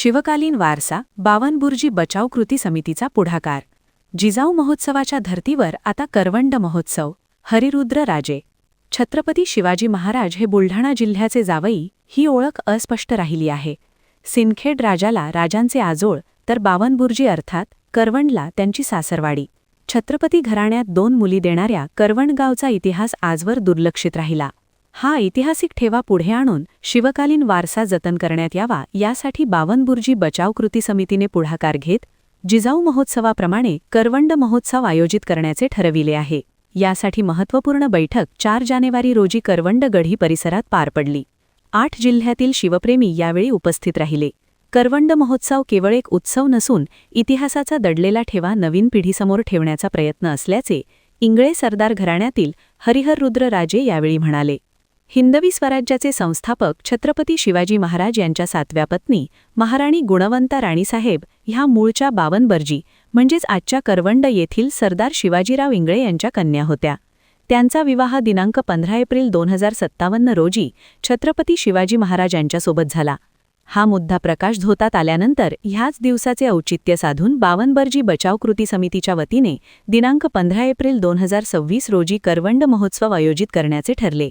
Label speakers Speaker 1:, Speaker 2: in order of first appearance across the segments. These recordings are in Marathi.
Speaker 1: शिवकालीन वारसा बावनबुर्जी बचाव कृती समितीचा पुढाकार. जिजाऊ महोत्सवाच्या धर्तीवर आता करवंड महोत्सव. हरिरुद्र राजे. छत्रपती शिवाजी महाराज हे बुलढाणा जिल्ह्याचे जावई ही ओळख अस्पष्ट राहिली आहे. सिंदखेड राजाला राजांचे आजोळ तर बावनबुर्जी अर्थात करवंडला त्यांची सासरवाडी. छत्रपती घराण्यात 2 मुली देणाऱ्या करवंड गावचा इतिहास आजवर दुर्लक्षित राहिला. हा ऐतिहासिक ठेवा पुढे आणून शिवकालीन वारसा जतन करण्यात यावा यासाठी बावनबुर्जी बचाव कृती समितीने पुढाकार घेत जिजाऊ महोत्सवाप्रमाणे करवंड महोत्सव आयोजित करण्याचे ठरविले आहे. यासाठी महत्त्वपूर्ण बैठक 4 जानेवारी रोजी करवंड गढी परिसरात पार पडली. 8 जिल्ह्यातील शिवप्रेमी यावेळी उपस्थित राहिले. करवंड महोत्सव केवळ एक उत्सव नसून इतिहासाचा दडलेला ठेवा नवीन पिढीसमोर ठेवण्याचा प्रयत्न असल्याचे इंगळे सरदार घराण्यातील हरिहररुद्र राजे यावेळी म्हणाले. हिंदवी स्वराज्याचे संस्थापक छत्रपती शिवाजी महाराज यांच्या 7व्या पत्नी महाराणी गुणवंता राणीसाहेब ह्या मूळच्या बावनबर्जी म्हणजेच आजच्या करवंड येथील सरदार शिवाजीराव इंगळे यांच्या कन्या होत्या. त्यांचा विवाह दिनांक 15 एप्रिल 2057 रोजी छत्रपती शिवाजी महाराज यांच्यासोबत झाला. हा मुद्दा प्रकाशझोतात आल्यानंतर ह्याच दिवसाचे औचित्य साधून बावनबर्जी बचाव कृती समितीच्या वतीने दिनांक 15 एप्रिल 2026 रोजी करवंड महोत्सव आयोजित करण्याचे ठरले.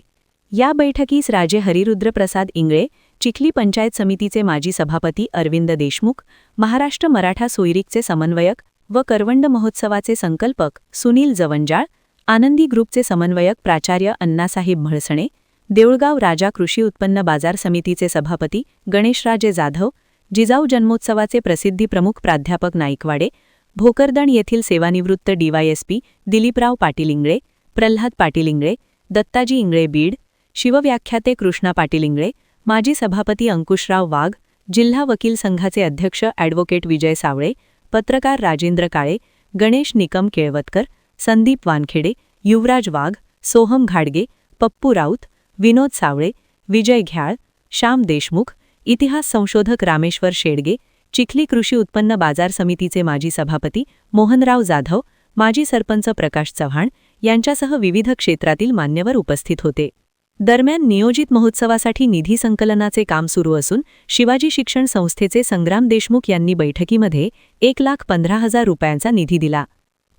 Speaker 1: या बैठकीस राजे हरिरुद्रप्रसाद इंगळे, चिखली पंचायत समितीचे माजी सभापती अरविंद देशमुख, महाराष्ट्र मराठा सोयरीकचे समन्वयक व करवंड महोत्सवाचे संकल्पक सुनील जवंजाळ, आनंदी ग्रुपचे समन्वयक प्राचार्य अण्णासाहेब म्हळसणे, देऊळगाव राजा कृषी उत्पन्न बाजार समितीचे सभापती गणेशराजे जाधव, जिजाऊ जन्मोत्सवाचे प्रसिद्धी प्रमुख प्राध्यापक नाईकवाडे, भोकरदन येथील सेवानिवृत्त डीवायएसपी दिलीपराव पाटील इंगळे, प्रल्हाद पाटील इंगळे, दत्ताजी इंगळे बीड, शिवव्याख्याते कृष्णा पाटील इंगळे, माजी सभापती अंकुशराव वाघ, जिल्हा वकील संघाचे अध्यक्ष ॲडव्होकेट विजय सावळे, पत्रकार राजेंद्र काळे, गणेश निकम केळवतकर, संदीप वानखेडे, युवराज वाघ, सोहम घाडगे, पप्पू राऊत, विनोद सावळे, विजय घ्याळ, श्याम देशमुख, इतिहास संशोधक रामेश्वर शेडगे, चिखली कृषी उत्पन्न बाजार समितीचे माजी सभापती मोहनराव जाधव, माजी सरपंच प्रकाश चव्हाण यांच्यासह विविध क्षेत्रातील मान्यवर उपस्थित होते. दरम्यान नियोजित महोत्सवासाठी निधी संकलनाचे काम सुरू असून शिवाजी शिक्षण संस्थेचे संग्राम देशमुख यांनी बैठकीमध्ये 1,15,000 रुपयांचा निधी दिला.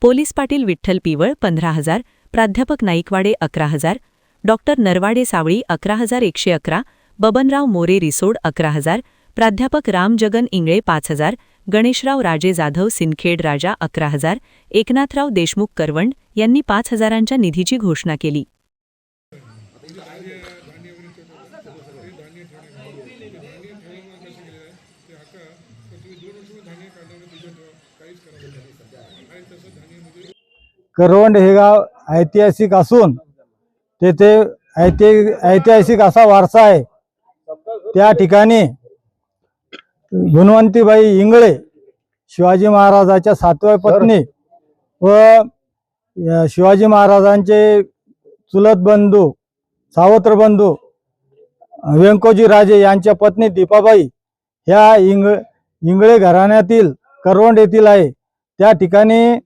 Speaker 1: पोलीस पाटील विठ्ठल पिवळ 15,000, प्राध्यापक नाईकवाडे 11,000, डॉक्टर नरवाडे सावळी 11,111, बबनराव मोरे रिसोड 11,000, प्राध्यापक राम जगन इंगळे 5,000, गणेशराव राजे जाधव सिंदखेड राजा 11,000, एकनाथराव देशमुख करवंड यांनी 5,000च्या निधीची घोषणा केली.
Speaker 2: करवंड हे गाव ऐतिहासिक असून तेथे ऐतिहासिक असा वारसा आहे. त्या ठिकाणी गुणवंतीबाई इंगळे शिवाजी महाराजांच्या 7व्या पत्नी व शिवाजी महाराजांचे चुलत बंधू सावत्र बंधू व्यंकोजी राजे यांच्या पत्नी दीपाबाई ह्या इंगळे घराण्यातील करवंड येथील आहे. त्या ठिकाणी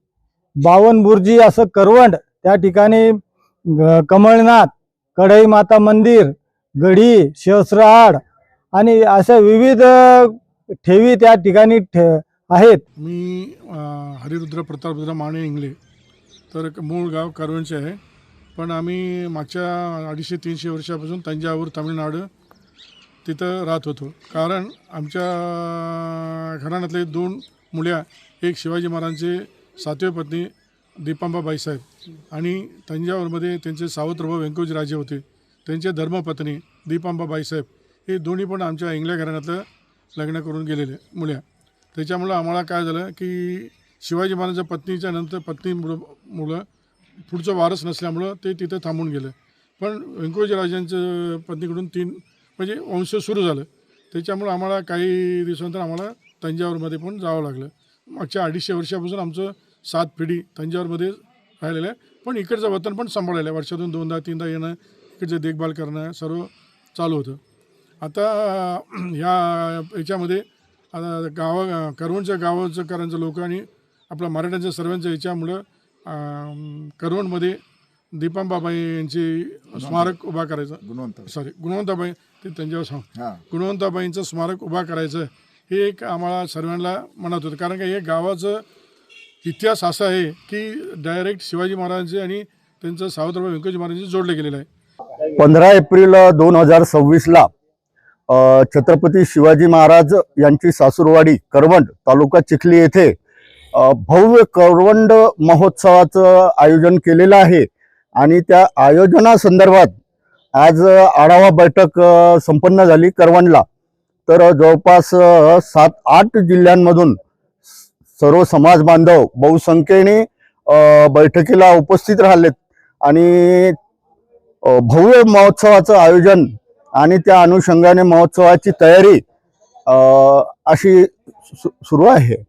Speaker 2: बावनबुर्जी असं करवंड, त्या ठिकाणी कमळनाथ, कढई माता मंदिर, गढी, सहस्रहाड आणि अशा विविध ठेवी त्या ठिकाणी आहेत.
Speaker 3: मी हरिरुद्र प्रतापरुद्र माने इंगळे, तर मूळ गाव करवंडचे आहे. पण आम्ही मागच्या 250-300 वर्षापासून तंजावूर तामिळनाडू तिथं राहत होतो. कारण आमच्या घराण्यातले 2 मुल्या, एक शिवाजी महाराजांचे 7वे पत्नी दीपांबा बाईसाहेब आणि तंजावरमध्ये त्यांचे सावत्र भाऊ व्यंकोजी राजे होते, त्यांचे धर्मपत्नी दीपांबा बाईसाहेब, हे दोन्ही पण आमच्या इंगळे घराण्यातलं लग्न करून गेलेले मुल्या. त्याच्यामुळं आम्हाला काय झालं की शिवाजी महाराजांच्या पत्नीच्या नंतर मुलं पुढचं वारस नसल्यामुळं ते तिथं थांबून गेलं. पण व्यंकोजी राजांच्या पत्नीकडून 3 म्हणजे वंश सुरू झालं. त्याच्यामुळं आम्हाला काही दिवसानंतर आम्हाला तंजावरमध्ये पण जावं लागलं. मागच्या 250 वर्षापासून आमचं 7 पिढी तंजावरमध्ये राहिलेलं आहे. पण इकडचं वतन पण सांभाळलेलं आहे. वर्षातून 2दा-3दा येणं, इकडचं देखभाल करणं सर्व चालू होतं. आता याच्यामध्ये आता करवंडच्या गावकरांचं लोक आणि आपल्या मराठ्यांच्या सर्वांच्या याच्यामुळं करवंडमध्ये दीपांबाबाई यांची स्मारक उभा करायचं, गुणवंताबाई ते तंजावर गुणवंताबाईंचं स्मारक उभा करायचं हे एक आम्हाला सर्वांना म्हणत होतं, कारण का हे गावाचं इतिहास असा आहे की डायरेक्ट शिवाजी महाराजांचे आणि त्यांचं सावत्रबाई व्यंकोजी महाराजांचे जोडले गेलेलं आहे.
Speaker 4: 15 एप्रिल 2026ला छत्रपती शिवाजी महाराज यांची सासूरवाडी करवंड तालुका चिखली येथे भव्य करवंड महोत्सवाचं आयोजन केलेलं आहे आणि त्या आयोजनासंदर्भात आज आढावा बैठक संपन्न झाली करवंडला. तर जवळपास 7-8 जिल्ह्यांमधून सर्व समाज बांधव बहुसंख्येने बैठकीला उपस्थित राहिलेत आणि भव्य महोत्सवाचं आयोजन आणि त्या अनुषंगाने महोत्सवाची तयारी अशी सुरू आहे.